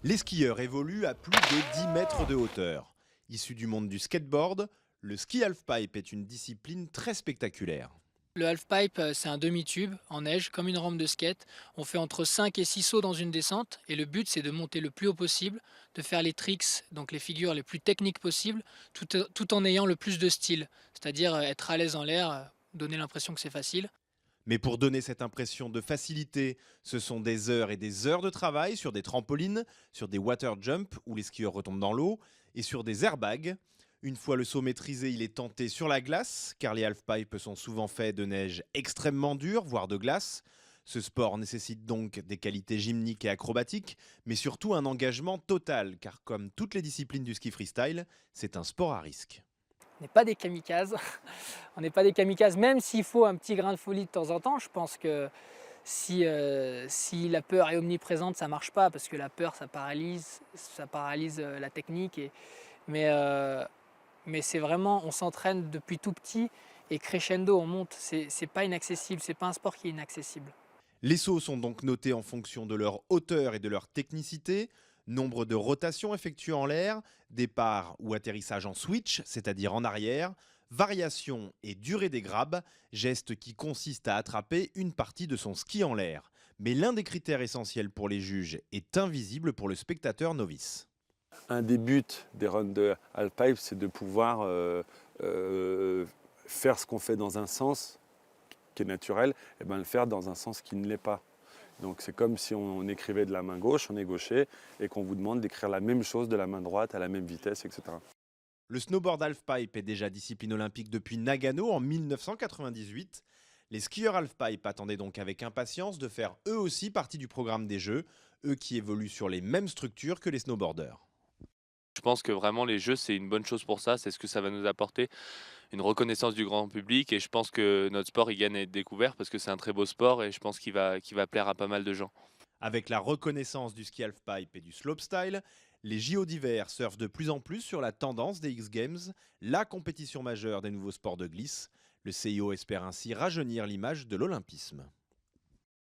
Les skieurs évoluent à plus de 10 mètres de hauteur. Issu du monde du skateboard, le ski halfpipe est une discipline très spectaculaire. Le halfpipe, c'est un demi-tube en neige, comme une rampe de skate. On fait entre 5 et 6 sauts dans une descente et le but, c'est de monter le plus haut possible, de faire les tricks, donc les figures les plus techniques possibles, tout en ayant le plus de style, c'est-à-dire être à l'aise en l'air, donner l'impression que c'est facile. Mais pour donner cette impression de facilité, ce sont des heures et des heures de travail sur des trampolines, sur des water jumps où les skieurs retombent dans l'eau et sur des airbags. Une fois le saut maîtrisé, il est tenté sur la glace, car les halfpipes sont souvent faits de neige extrêmement dure, voire de glace. Ce sport nécessite donc des qualités gymniques et acrobatiques, mais surtout un engagement total, car comme toutes les disciplines du ski freestyle, c'est un sport à risque. On n'est pas des kamikazes, on n'est pas des kamikazes, même s'il faut un petit grain de folie de temps en temps. Je pense que si la peur est omniprésente, ça marche pas parce que la peur, ça paralyse la technique. Mais, euh, mais c'est vraiment, on s'entraîne depuis tout petit et crescendo, on monte. C'est pas inaccessible, c'est pas un sport qui est inaccessible. Les sauts sont donc notés en fonction de leur hauteur et de leur technicité, nombre de rotations effectuées en l'air, départ ou atterrissage en switch, c'est-à-dire en arrière, variation et durée des grabs, geste qui consiste à attraper une partie de son ski en l'air. Mais l'un des critères essentiels pour les juges est invisible pour le spectateur novice. Un des buts des runs de halfpipe, c'est de pouvoir euh, faire ce qu'on fait dans un sens qui est naturel, et bien le faire dans un sens qui ne l'est pas. Donc c'est comme si on écrivait de la main gauche, on est gaucher, et qu'on vous demande d'écrire la même chose de la main droite à la même vitesse, etc. Le snowboard halfpipe est déjà discipline olympique depuis Nagano en 1998. Les skieurs halfpipe attendaient donc avec impatience de faire eux aussi partie du programme des Jeux, eux qui évoluent sur les mêmes structures que les snowboarders. Je pense que vraiment les jeux, c'est une bonne chose pour ça. C'est ce que ça va nous apporter, une reconnaissance du grand public. Et je pense que notre sport, il gagne à être découvert parce que c'est un très beau sport et je pense qu'il va plaire à pas mal de gens. Avec la reconnaissance du ski halfpipe et du slopestyle, les JO d'hiver surfent de plus en plus sur la tendance des X Games, la compétition majeure des nouveaux sports de glisse. Le CIO espère ainsi rajeunir l'image de l'olympisme.